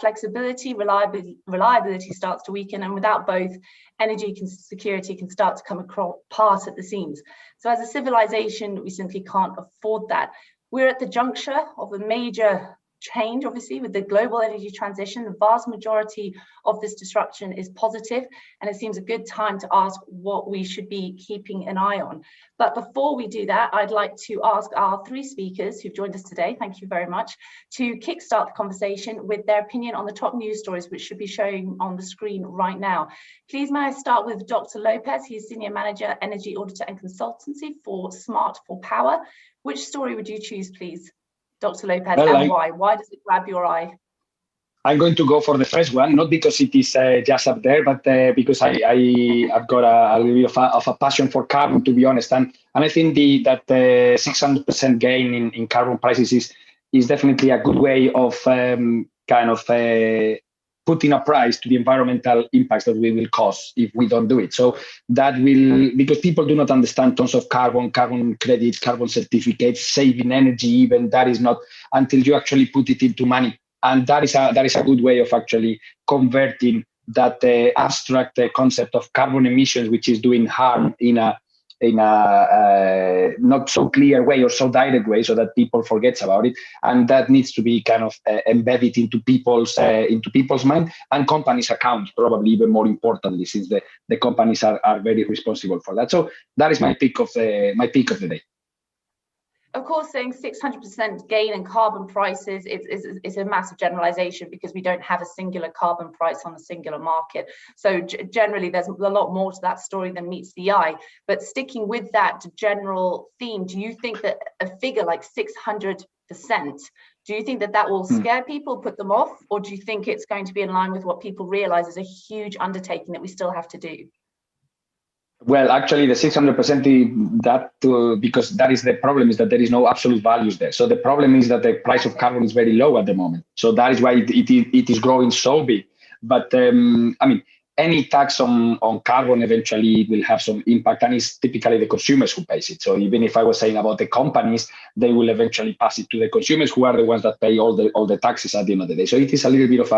flexibility, reliability starts to weaken, and without both, energy security can start to come apart at the seams. So as a civilization, we simply can't afford that. We're at the juncture of a major change, obviously, with the global energy transition. The vast majority of this disruption is positive, and it seems a good time to ask what we should be keeping an eye on. But before we do that, I'd like to ask our three speakers who've joined us today, thank you very much, to kickstart the conversation with their opinion on the top news stories, which should be showing on the screen right now. Please may I start with Dr. Lopez. He's Senior Manager, Energy Auditor and Consultancy for Smart for Power. Which story would you choose, pleise? Dr. Lopez, well, and why? Why does it grab your eye? I'm going to go for the first one, not because it is just up there, but because I've got a little bit of a passion for carbon, to be honest. And I think that 600% gain in carbon prices is definitely a good way of putting a price to the environmental impacts that we will cause if we don't do it. So that will, because people do not understand tons of carbon credits, carbon certificates, saving energy, even that is not until you actually put it into money. And that is a good way of actually converting that abstract concept of carbon emissions, which is doing harm in a not so clear way or so direct way, so that people forgets about it, and that needs to be kind of embedded into people's mind and companies' accounts, probably even more importantly, since the companies are very responsible for that. So that is my pick of the day. Of course, saying 600% gain in carbon prices is a massive generalization, because we don't have a singular carbon price on a singular market. So generally, there's a lot more to that story than meets the eye. But sticking with that general theme, do you think that a figure like 600%, do you think that will scare people, put them off? Or do you think it's going to be in line with what people realize is a huge undertaking that we still have to do? Well, actually, the 600%, because that is the problem, is that there is no absolute values there. So the problem is that the price of carbon is very low at the moment. So that is why it is growing so big. But I mean, any tax on carbon eventually will have some impact, and it's typically the consumers who pays it. So even if I was saying about the companies, they will eventually pass it to the consumers, who are the ones that pay all the taxes at the end of the day. So it is a little bit of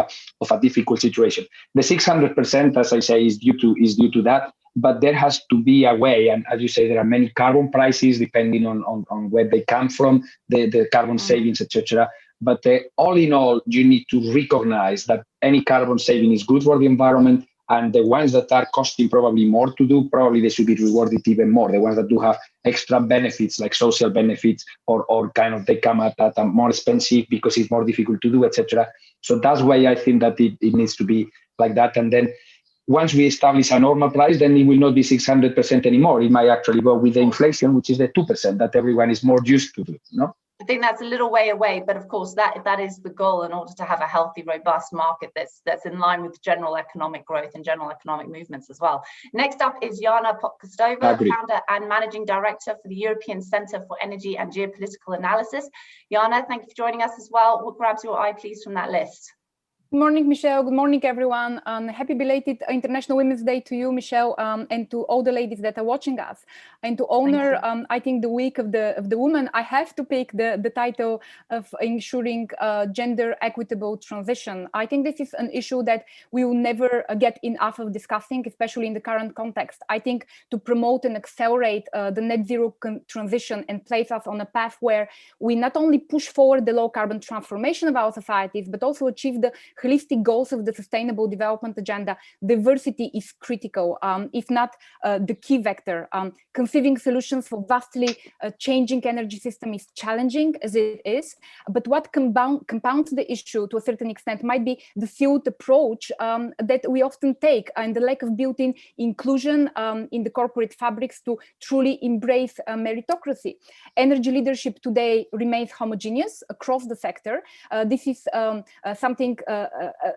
a difficult situation. The 600%, as I say, is due to that. But there has to be a way, and as you say, there are many carbon prices depending on where they come from, the carbon savings, etc. But all in all, you need to recognize that any carbon saving is good for the environment, and the ones that are costing probably more to do, probably they should be rewarded even more. The ones that do have extra benefits, like social benefits, or kind of they come at a more expensive because it's more difficult to do, etc. So that's why I think that it needs to be like that. And then once we establish a normal price, then it will not be 600% anymore. It might actually go with the inflation, which is the 2% that everyone is more used to do. No? I think that's a little way away, but of course that is the goal, in order to have a healthy, robust market that's in line with general economic growth and general economic movements as well. Next up is Yana Popkostova, founder and managing director for the European Centre for Energy and Geopolitical Analysis. Yana, thank you for joining us as well. What grabs your eye, please, from that list? Good morning, Michelle. Good morning, everyone. Happy belated International Women's Day to you, Michelle, and to all the ladies that are watching us. And to honor, I think, the week of the woman, I have to pick the title of ensuring gender equitable transition. I think this is an issue that we will never get enough of discussing, especially in the current context. I think to promote and accelerate the net zero transition and place us on a path where we not only push forward the low carbon transformation of our societies, but also achieve the holistic goals of the Sustainable Development Agenda, diversity is critical, if not the key vector. Conceiving solutions for vastly changing energy system is challenging as it is, but what compounds the issue to a certain extent might be the field approach that we often take, and the lack of built-in inclusion in the corporate fabrics to truly embrace meritocracy. Energy leadership today remains homogeneous across the sector. This is something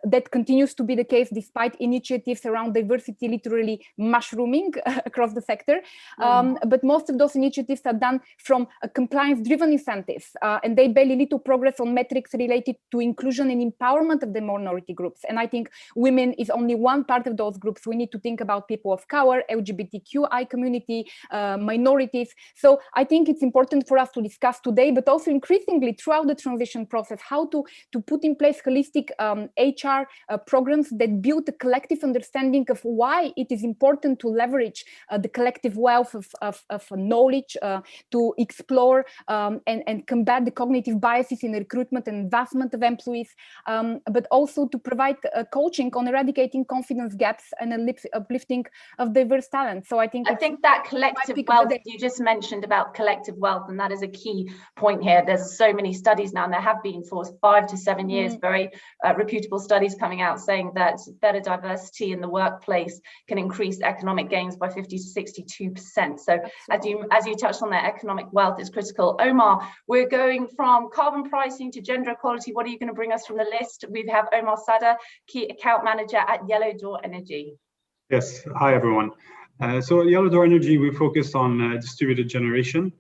that continues to be the case despite initiatives around diversity literally mushrooming across the sector. But most of those initiatives are done from compliance-driven incentives, and they barely lead to progress on metrics related to inclusion and empowerment of the minority groups. And I think women is only one part of those groups. We need to think about people of color, LGBTQI community, minorities. So I think it's important for us to discuss today, but also increasingly throughout the transition process, how to put in place holistic HR programs that build a collective understanding of why it is important to leverage the collective wealth of knowledge to explore and combat the cognitive biases in recruitment and investment of employees, but also to provide coaching on eradicating confidence gaps and uplifting of diverse talent. So I think that collective wealth you just mentioned about collective wealth, and that is a key point here. There's so many studies now, and there have been for 5 to 7 years, very reputable studies coming out saying that better diversity in the workplace can increase economic gains by 50 to 62%. So as you touched on that, economic wealth is critical. Omar, we're going from carbon pricing to gender equality. What are you going to bring us from the list? We have Omar Sada, key account manager at Yellow Door Energy. Yes, hi everyone. So at Yellow Door Energy, we focus on distributed generation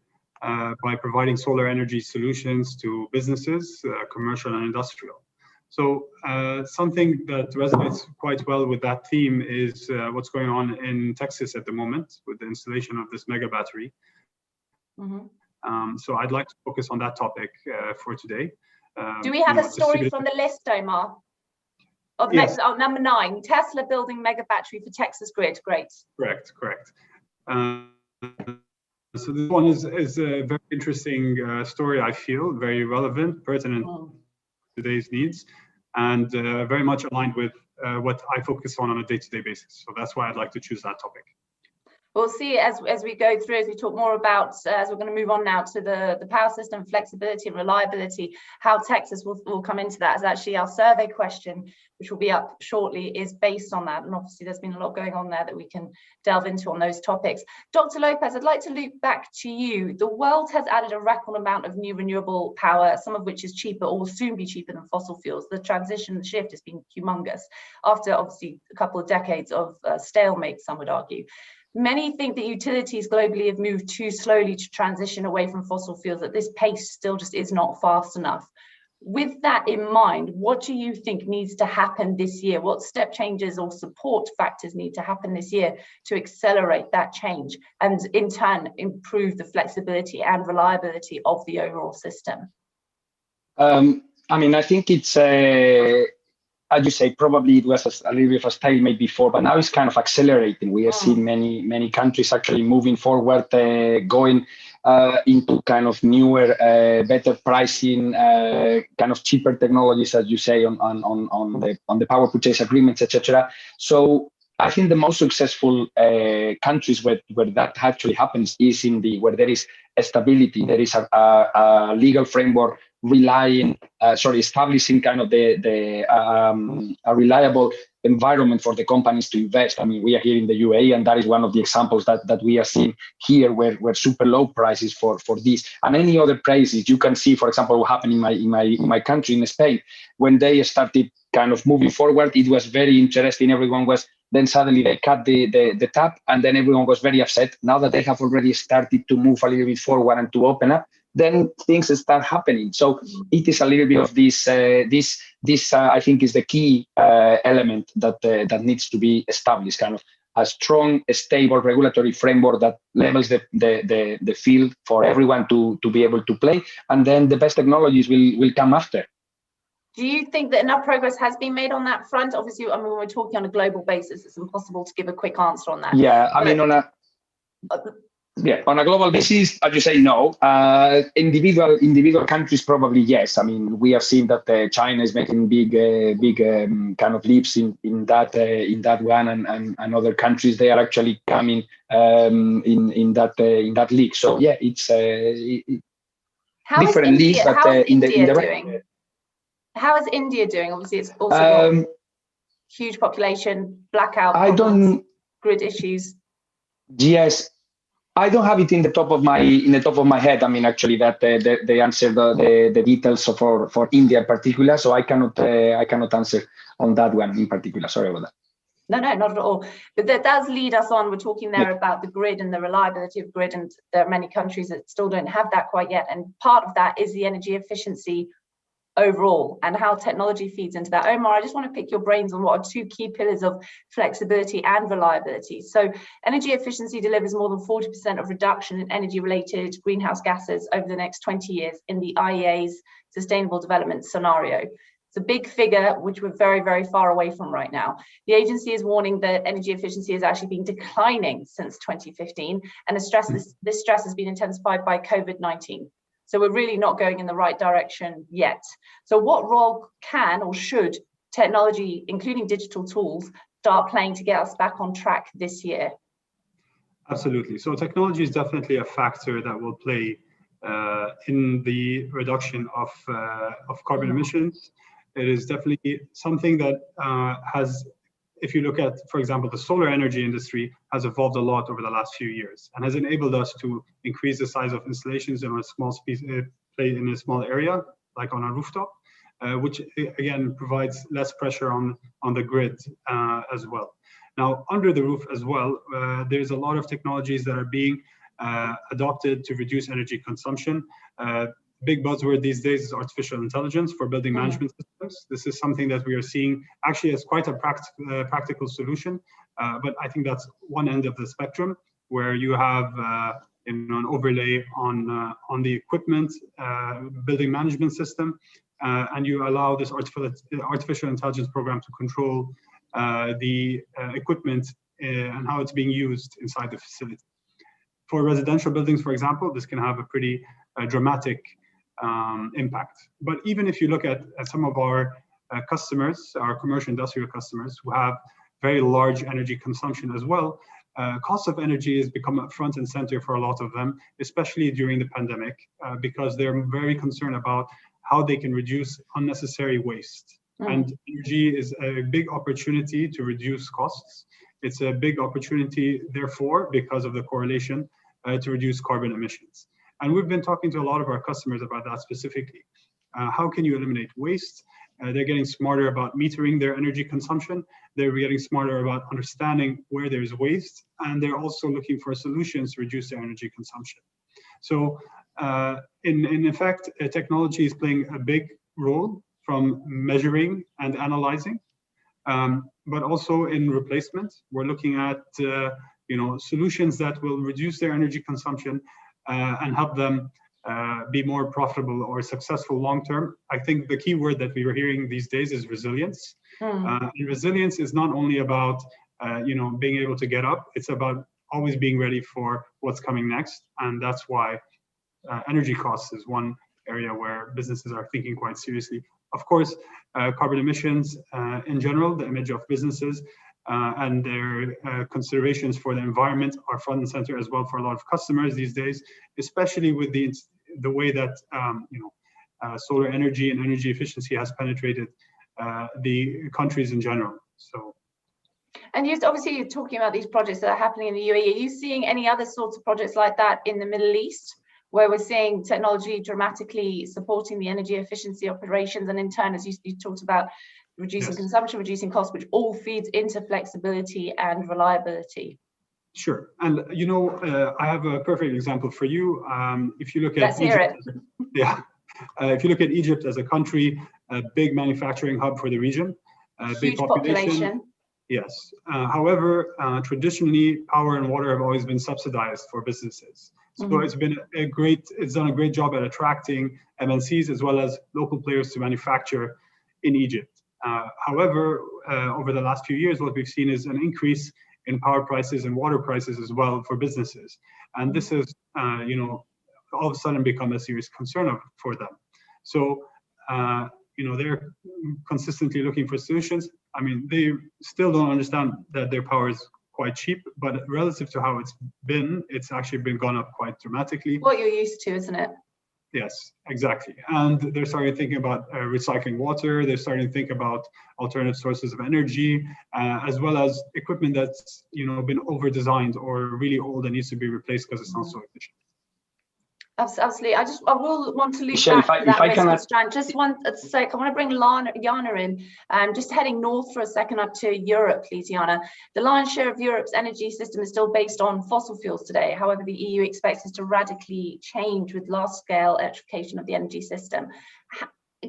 by providing solar energy solutions to businesses, commercial and industrial. So something that resonates quite well with that theme is what's going on in Texas at the moment with the installation of this mega battery. So I'd like to focus on that topic for today. Do we have a story from the list, Omar? Yes. Number 9, Tesla building mega battery for Texas grid. Great. Correct. So this one is a very interesting story, I feel, very relevant, pertinent to today's needs, and very much aligned with what I focus on a day-to-day basis. So that's why I'd like to choose that topic. We'll see as we go through, as we talk more about, as we're going to move on now to the power system flexibility and reliability, how Texas will come into that. As actually our survey question, which will be up shortly, is based on that. And obviously there's been a lot going on there that we can delve into on those topics. Dr. Lopez, I'd like to loop back to you. The world has added a record amount of new renewable power, some of which is cheaper or will soon be cheaper than fossil fuels. The transition, the shift has been humongous after obviously a couple of decades of stalemate, some would argue. Many think that utilities globally have moved too slowly to transition away from fossil fuels, that this pace still just is not fast enough. With that in mind, what do you think needs to happen this year? What step changes or support factors need to happen this year to accelerate that change and in turn improve the flexibility and reliability of the overall system? I mean, I think it's as you say, probably it was a little bit of a stalemate before, but now it's kind of accelerating. We are seeing many countries actually moving forward, going into kind of newer, better pricing, kind of cheaper technologies, as you say, on the power purchase agreements, etc. So I think the most successful countries where that actually happens is where there is a stability, there is a legal framework establishing kind of a reliable environment for the companies to invest. I mean, we are here in the UAE, and that is one of the examples that we are seeing here, where super low prices for this and any other prices. You can see, for example, what happened in my country, in Spain, when they started kind of moving forward. It was very interesting. Then suddenly they cut the tap, and then everyone was very upset. Now that they have already started to move a little bit forward and to open up, then things start happening. So it is a little bit of this. I think is the key element that needs to be established. Kind of a strong, stable regulatory framework that levels the field for everyone to be able to play, and then the best technologies will come after. Do you think that enough progress has been made on that front? Obviously, I mean, when we're talking on a global basis, it's impossible to give a quick answer on that. Yeah, I mean, on a global basis, as you say, no. Individual countries, probably yes. I mean, we have seen that China is making big kind of leaps in that one, and other countries, they are actually coming in that league. So yeah, it's different leagues, but in the right. How is India doing? Obviously, it's also got huge population, blackout problems, grid issues. Yes, I don't have it in the top of my head. I mean, actually, that they answer the details for India in particular, so I cannot answer on that one in particular. Sorry about that. No, not at all. But that does lead us on. We're talking there about the grid and the reliability of grid, and there are many countries that still don't have that quite yet. And part of that is the energy efficiency overall and how technology feeds into that. Omar, I just want to pick your brains on what are 2 key pillars of flexibility and reliability. So energy efficiency delivers more than 40% of reduction in energy related greenhouse gases over the next 20 years in the IEA's sustainable development scenario. It's a big figure, which we're very, very far away from right now. The agency is warning that energy efficiency has actually been declining since 2015, and this stress has been intensified by COVID-19. So we're really not going in the right direction yet. So what role can or should technology, including digital tools, start playing to get us back on track this year? Absolutely. So technology is definitely a factor that will play in the reduction of carbon emissions. It is definitely something that has, if you look at, for example, the solar energy industry has evolved a lot over the last few years and has enabled us to increase the size of installations in a small in a small area, like on a rooftop, which again provides less pressure on the grid as well. Now, under the roof as well, there's a lot of technologies that are being adopted to reduce energy consumption. Big buzzword these days is artificial intelligence for building management systems. This is something that we are seeing actually as quite a practical solution, but I think that's one end of the spectrum where you have an overlay on the equipment building management system, and you allow this artificial intelligence program to control the equipment and how it's being used inside the facility. For residential buildings, for example, this can have a pretty dramatic impact. But even if you look at some of our customers, our commercial industrial customers who have very large energy consumption as well, cost of energy has become front and center for a lot of them, especially during the pandemic, because they're very concerned about how they can reduce unnecessary waste. And energy is a big opportunity to reduce costs. It's a big opportunity, therefore, because of the correlation to reduce carbon emissions. And we've been talking to a lot of our customers about that specifically. How can you eliminate waste? They're getting smarter about metering their energy consumption. They're getting smarter about understanding where there's waste. And they're also looking for solutions to reduce their energy consumption. So in effect, technology is playing a big role from measuring and analyzing, but also in replacement. We're looking at solutions that will reduce their energy consumption and help them be more profitable or successful long term. I think the key word that we were hearing these days is resilience. And resilience is not only about being able to get up; it's about always being ready for what's coming next. And that's why energy costs is one area where businesses are thinking quite seriously. Of course, carbon emissions in general, the image of businesses and their considerations for the environment are front and center as well for a lot of customers these days, especially with the way that solar energy and energy efficiency has penetrated the countries in general. So. And obviously you're talking about these projects that are happening in the UAE. Are you seeing any other sorts of projects like that in the Middle East, where we're seeing technology dramatically supporting the energy efficiency operations, and in turn, as you talked about, reducing consumption, reducing costs, which all feeds into flexibility and reliability? Sure. And I have a perfect example for you. If you look at Let's hear it. If you look at Egypt as a country, a big manufacturing hub for the region, big population. Yes. However, traditionally, power and water have always been subsidized for businesses. So it's done a great job at attracting MNCs as well as local players to manufacture in Egypt. However, over the last few years, what we've seen is an increase in power prices and water prices as well for businesses. And this has, all of a sudden become a serious concern for them. So, they're consistently looking for solutions. I mean, they still don't understand that their power is quite cheap, but relative to how it's been, it's actually been gone up quite dramatically. What you're used to, isn't it? Yes, exactly. And they're starting thinking about recycling water. They're starting to think about alternative sources of energy, as well as equipment that's been over-designed or really old and needs to be replaced because it's not so efficient. Absolutely. I will want to loop back to that risk strand. Just one sec. I want to bring Yana in. Just heading north for a second up to Europe, please, Yana. The lion's share of Europe's energy system is still based on fossil fuels today. However, the EU expects this to radically change with large-scale electrification of the energy system.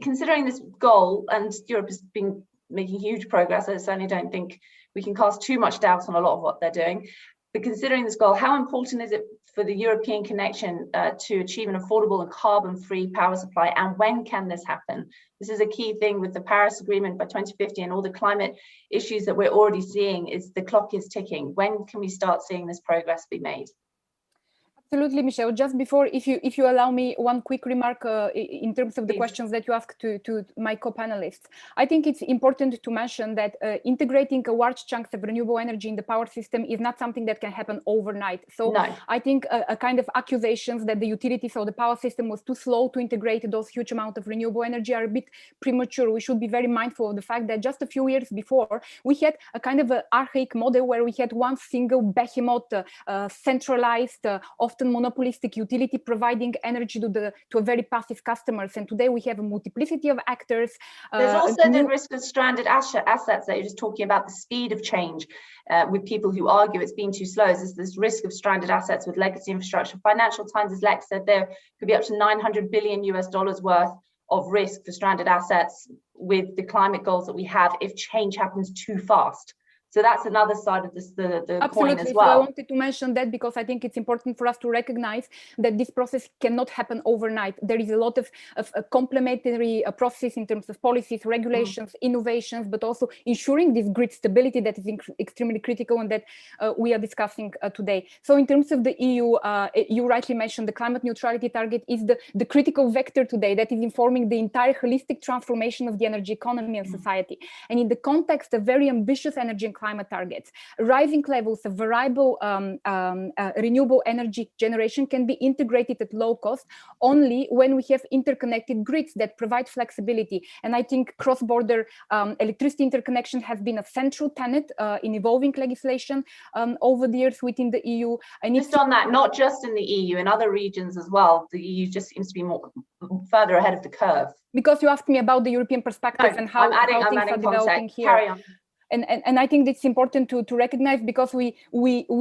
Considering this goal, and Europe has been making huge progress, I certainly don't think we can cast too much doubt on a lot of what they're doing. But considering this goal, how important is it for the European connection to achieve an affordable and carbon-free power supply? And when can this happen? This is a key thing with the Paris Agreement by 2050 and all the climate issues that we're already seeing. Is the clock is ticking. When can we start seeing this progress be made? Absolutely, Michelle. Just before, if you allow me one quick remark in terms of the questions that you asked to my co-panelists, I think it's important to mention that integrating a large chunks of renewable energy in the power system is not something that can happen overnight. So no. I think a kind of accusations that the utilities or the power system was too slow to integrate those huge amount of renewable energy are a bit premature. We should be very mindful of the fact that just a few years before, we had a kind of an archaic model where we had one single behemoth, centralized, often monopolistic utility providing energy to a very passive customers, and today we have a multiplicity of actors. There's also the risk of stranded assets that you're just talking about, the speed of change with people who argue it's been too slow. There's this risk of stranded assets with legacy infrastructure. Financial Times' Lex said there could be up to $900 billion worth of risk for stranded assets with the climate goals that we have if change happens too fast. So that's another side of this, the coin as well. So I wanted to mention that because I think it's important for us to recognize that this process cannot happen overnight. There is a lot of complementary process in terms of policies, regulations, innovations, but also ensuring this grid stability that is extremely critical and that we are discussing today. So in terms of the EU, you rightly mentioned the climate neutrality target is the critical vector today that is informing the entire holistic transformation of the energy economy and society. And in the context of very ambitious energy and climate targets, rising levels of variable renewable energy generation can be integrated at low cost only when we have interconnected grids that provide flexibility. And I think cross-border electricity interconnection has been a central tenet in evolving legislation over the years within the EU. And just on that, not just in the EU, in other regions as well, the EU just seems to be more further ahead of the curve. Because you asked me about the European perspective and how things are developing here. Carry on. And I think it's important to recognize, because we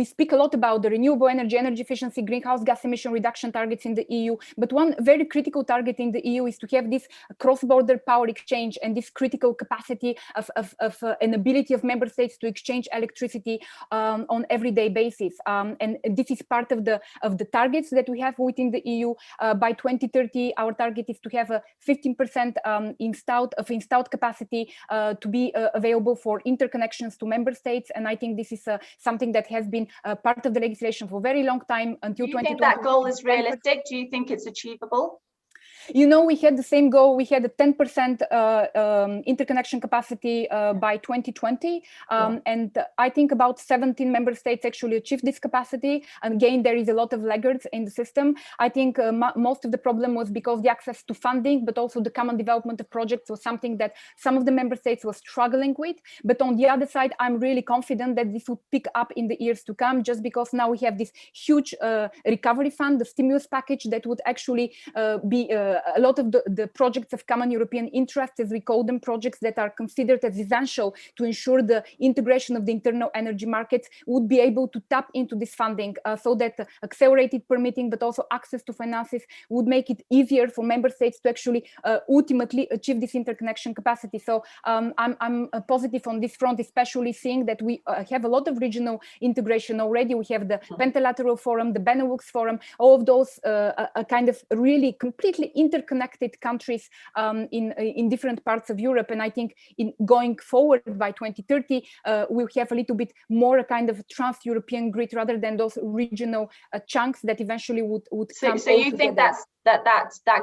speak a lot about the renewable energy efficiency, greenhouse gas emission reduction targets in the EU, but one very critical target in the EU is to have this cross-border power exchange and this critical capacity of an ability of member states to exchange electricity on everyday basis. And this is part of the targets that we have within the EU. By 2030, our target is to have a 15% installed capacity to be available for interconnections to member states, and I think this is something that has been part of the legislation for a very long time until 2020. Do you think that goal is realistic? Do you think it's achievable? You know, we had the same goal. We had a 10% interconnection capacity by 2020. And I think about 17 member states actually achieved this capacity. And again, there is a lot of laggards in the system. I think most of the problem was because the access to funding, but also the common development of projects was something that some of the member states were struggling with. But on the other side, I'm really confident that this would pick up in the years to come, just because now we have this huge recovery fund, the stimulus package that would actually be a lot of the projects of common European interest, as we call them, projects that are considered as essential to ensure the integration of the internal energy markets, would be able to tap into this funding so that accelerated permitting, but also access to finances would make it easier for member states to actually ultimately achieve this interconnection capacity. So I'm positive on this front, especially seeing that we have a lot of regional integration already. We have the Pentalateral Forum, the Benelux Forum, all of those kind of really completely interconnected countries in different parts of Europe. And I think in going forward by 2030, we'll have a little bit more a kind of trans-European grid rather than those regional chunks that eventually would come. So you think that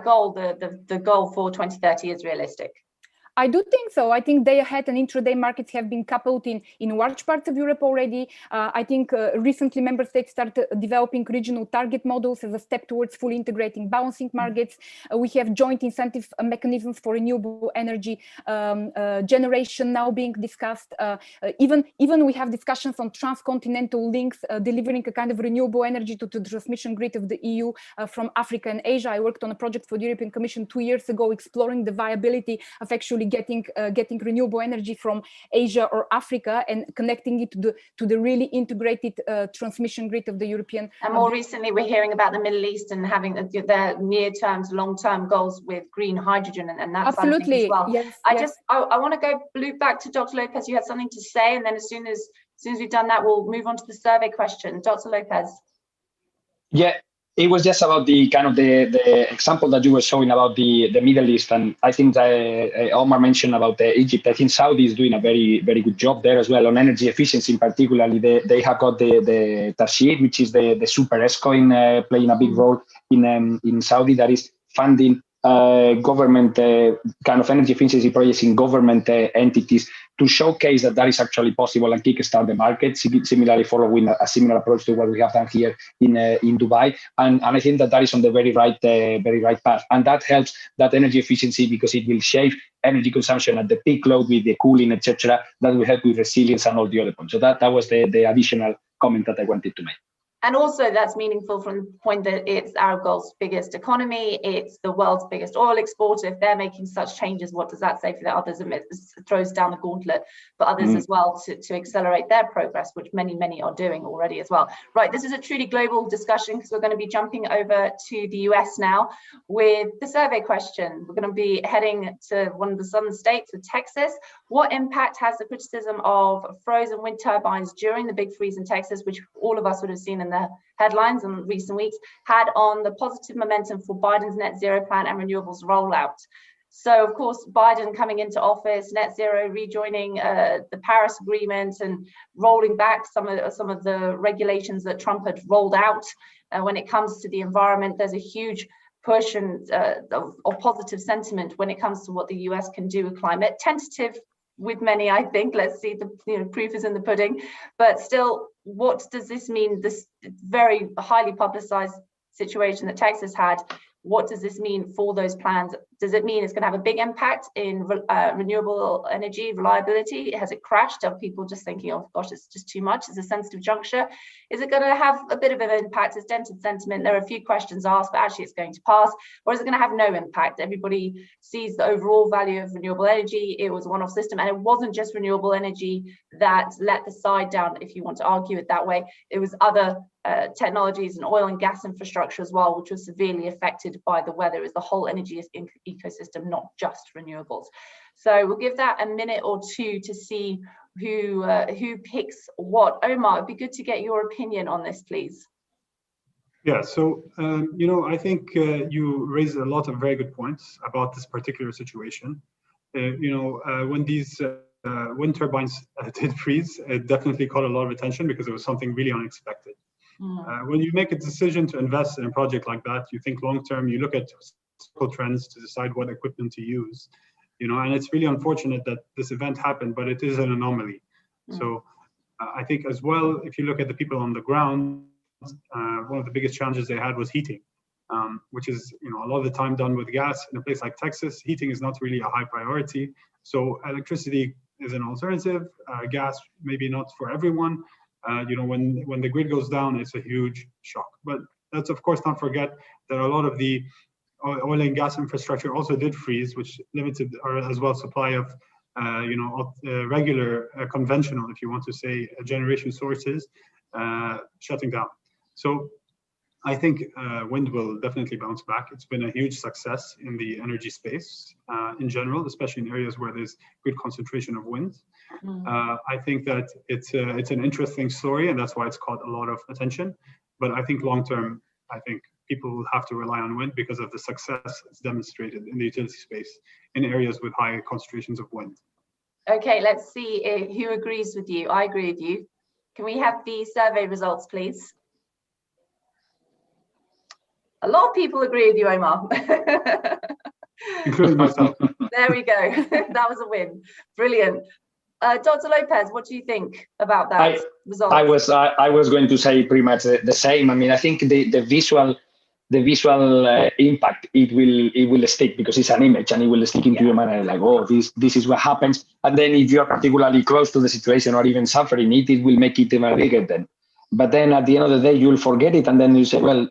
goal, the goal for 2030 is realistic? I do think so. I think day-ahead and intraday markets have been coupled in large parts of Europe already. I think recently member states started developing regional target models as a step towards fully integrating balancing markets. We have joint incentive mechanisms for renewable energy generation now being discussed. Even we have discussions on transcontinental links, delivering a kind of renewable energy to the transmission grid of the EU from Africa and Asia. I worked on a project for the European Commission 2 years ago, exploring the viability of actually getting renewable energy from Asia or Africa and connecting it to the really integrated transmission grid of the European. And more recently, we're hearing about the Middle East and having their near-term to long-term goals with green hydrogen and that absolutely as well. Yes, I want to go loop back to Dr. Lopez. You had something to say, and then as soon as we've done that, we'll move on to the survey question. Dr. Lopez. Yeah, it was just about the kind of the example that you were showing about the Middle East, and I think that Omar mentioned about Egypt. I think Saudi is doing a very good job there as well on energy efficiency. Particularly, they have got the Tashir, which is the super ESCO playing a big role in Saudi, that is funding government kind of energy efficiency projects in government entities to showcase that is actually possible and kickstart the market. Similarly, following a similar approach to what we have done here in Dubai, and I think that is on the very right path, and that helps that energy efficiency because it will shave energy consumption at the peak load with the cooling, etc. That will help with resilience and all the other points. So that was the additional comment that I wanted to make. And also that's meaningful from the point that it's Arab Gulf's biggest economy, it's the world's biggest oil exporter. If they're making such changes, what does that say for the others? And it throws down the gauntlet for others as well to accelerate their progress, which many are doing already as well. Right, this is a truly global discussion because we're going to be jumping over to the US now with the survey question. We're going to be heading to one of the southern states of Texas. What impact has the criticism of frozen wind turbines during the big freeze in Texas, which all of us would have seen in the headlines in recent weeks, had on the positive momentum for Biden's net zero plan and renewables rollout? So of course, Biden coming into office, net zero, rejoining the Paris Agreement and rolling back some of the regulations that Trump had rolled out. When it comes to the environment, there's a huge push and of positive sentiment when it comes to what the US can do with climate. Tentative with many, I think. Let's see, the proof is in the pudding. But still, what does this mean? This very highly publicized situation that Texas had, what does this mean for those plans? Does it mean it's going to have a big impact in renewable energy reliability? Has it crashed? Are people just thinking, oh gosh, it's just too much? It's a sensitive juncture. Is it going to have a bit of an impact? It's dented sentiment. There are a few questions asked, but actually it's going to pass. Or is it going to have no impact? Everybody sees the overall value of renewable energy. It was a one-off system, and it wasn't just renewable energy that let the side down, if you want to argue it that way. It was other technologies and oil and gas infrastructure as well, which was severely affected by the weather. Is the whole energy ecosystem, not just renewables. So we'll give that a minute or two to see who picks what. Omar, it'd be good to get your opinion on this, please. Yeah, so I think you raised a lot of very good points about this particular situation. When these wind turbines did freeze, it definitely caught a lot of attention because it was something really unexpected. When you make a decision to invest in a project like that, you think long term, you look at trends to decide what equipment to use, and it's really unfortunate that this event happened, but it is an anomaly. So I think as well, if you look at the people on the ground, one of the biggest challenges they had was heating, which is a lot of the time done with gas. In a place like Texas, heating is not really a high priority. So electricity is an alternative. Gas maybe not for everyone. When the grid goes down, it's a huge shock. But let's of course not forget that a lot of the oil and gas infrastructure also did freeze, which limited as well supply of regular conventional, if you want to say, generation sources shutting down. So I think wind will definitely bounce back. It's been a huge success in the energy space in general, especially in areas where there's good concentration of wind. I think that it's an interesting story, and that's why it's caught a lot of attention. But I think long term, I think people will have to rely on wind because of the success it's demonstrated in the utility space in areas with high concentrations of wind. Okay, let's see who agrees with you. I agree with you. Can we have the survey results, please? A lot of people agree with you, Omar. Including myself. There we go. That was a win. Brilliant. Dr. Lopez, what do you think about that result? I was going to say pretty much the same. I mean, I think the visual impact it will stick because it's an image and it will stick into your mind like, oh, this is what happens. And then if you're particularly close to the situation or even suffering it will make it even bigger then. But then at the end of the day, you'll forget it, and then you say, well,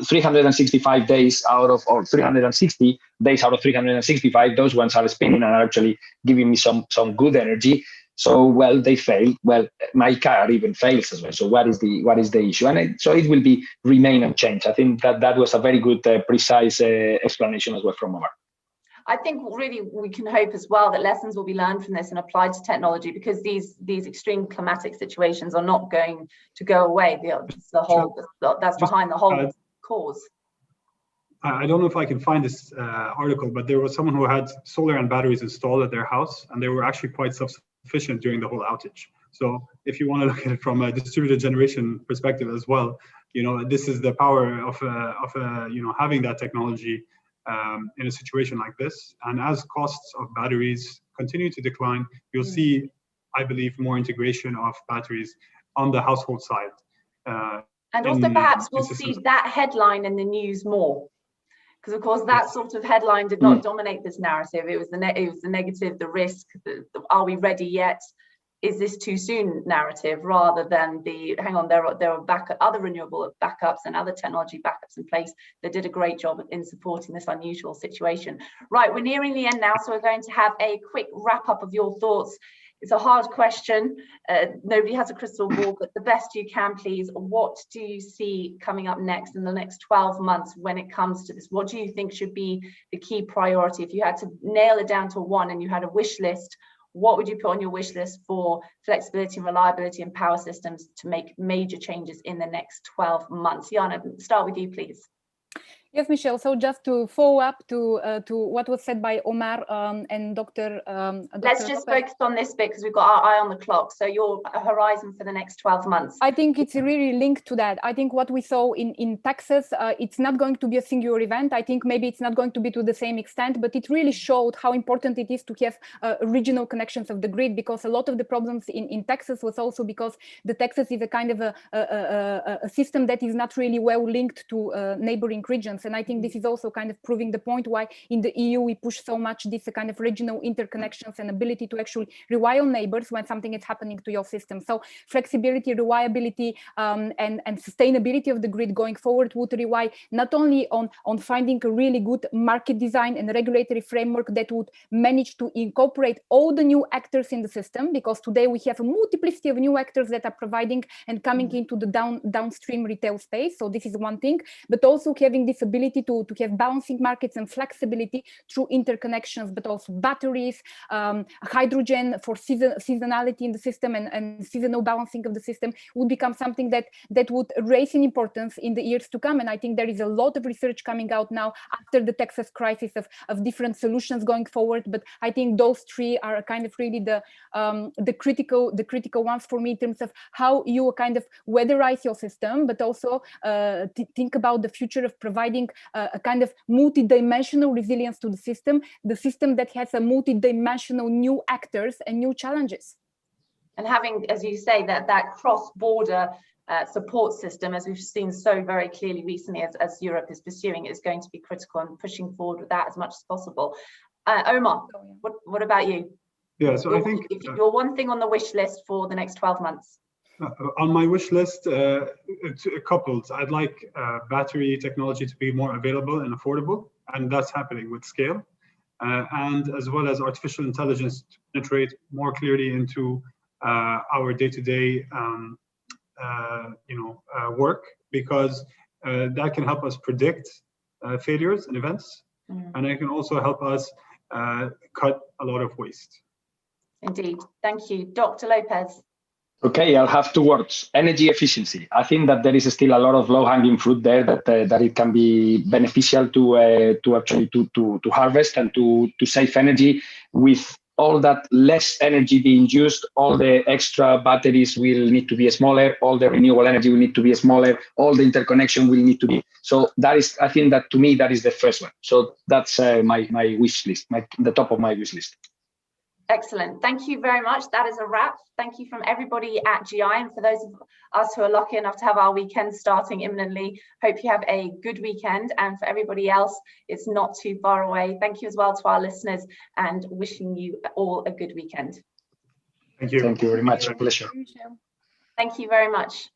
365 days out of, or 360 days out of 365, those ones are spinning and are actually giving me some good energy. So, well, they fail. Well, my car even fails as well. So what is the issue? And so it will remain unchanged. I think that was a very good, precise explanation as well from Omar. I think really we can hope as well that lessons will be learned from this and applied to technology, because these extreme climatic situations are not going to go away. That's behind the whole cause. I don't know if I can find this article, but there was someone who had solar and batteries installed at their house, and they were actually quite self-sufficient during the whole outage. So if you want to look at it from a distributed generation perspective as well, this is the power of having that technology in a situation like this. And as costs of batteries continue to decline, you'll see, I believe, more integration of batteries on the household side. And also perhaps we'll see that headline in the news more. Because of course that sort of headline did not dominate this narrative. It was the negative, the risk, are we ready yet? Is this too soon narrative, rather than the hang on, there are other renewable backups and other technology backups in place that did a great job in supporting this unusual situation. Right, we're nearing the end now, so we're going to have a quick wrap up of your thoughts. It's a hard question. Nobody has a crystal ball, but the best you can, please. What do you see coming up next in the next 12 months when it comes to this? What do you think should be the key priority? If you had to nail it down to one and you had a wish list, what would you put on your wish list for flexibility and reliability and power systems to make major changes in the next 12 months? Yana, start with you, please. Yes, Michelle. So just to follow up to what was said by Omar and Dr. Let's just focus on this bit because we've got our eye on the clock. So your horizon for the next 12 months. I think it's really linked to that. I think what we saw in Texas, it's not going to be a singular event. I think maybe it's not going to be to the same extent, but it really showed how important it is to have regional connections of the grid, because a lot of the problems in Texas was also because the Texas is a kind of a system that is not really well linked to neighboring regions. And I think this is also kind of proving the point why in the EU we push so much this kind of regional interconnections and ability to actually rely on neighbors when something is happening to your system. So flexibility, reliability, and sustainability of the grid going forward would rely not only on finding a really good market design and regulatory framework that would manage to incorporate all the new actors in the system, because today we have a multiplicity of new actors that are providing and coming into the downstream retail space. So this is one thing, but also having this ability to have balancing markets and flexibility through interconnections, but also batteries, hydrogen for seasonality in the system and seasonal balancing of the system would become something that would raise in importance in the years to come. And I think there is a lot of research coming out now after the Texas crisis of different solutions going forward. But I think those three are kind of really the critical ones for me in terms of how you kind of weatherize your system, but also think about the future of providing a kind of multi-dimensional resilience to the system that has a multi-dimensional new actors and new challenges. And having, as you say, that cross-border support system, as we've seen so very clearly recently as Europe is pursuing, is going to be critical, and pushing forward with that as much as possible. Omar, what about you? Yeah, so I think if you're one thing on the wish list for the next 12 months. On my wish list, coupled, I'd like battery technology to be more available and affordable, and that's happening with scale, and as well as artificial intelligence to penetrate more clearly into our day-to-day work, because that can help us predict failures and events, and it can also help us cut a lot of waste. Indeed. Thank you. Dr. Lopez. Okay, I'll have two words: energy efficiency. I think that there is still a lot of low-hanging fruit there that it can be beneficial to actually harvest and to save energy. With all that less energy being used, all the extra batteries will need to be smaller, all the renewable energy will need to be smaller, all the interconnection will need to be. So that is, I think that to me, that is the first one. So that's my wish list, the top of my wish list. Excellent. Thank you very much. That is a wrap. Thank you from everybody at GI, and for those of us who are lucky enough to have our weekend starting imminently, hope you have a good weekend. And for everybody else, it's not too far away. Thank you as well to our listeners, and wishing you all a good weekend. Thank you. Thank you very much. A pleasure. Thank you very much.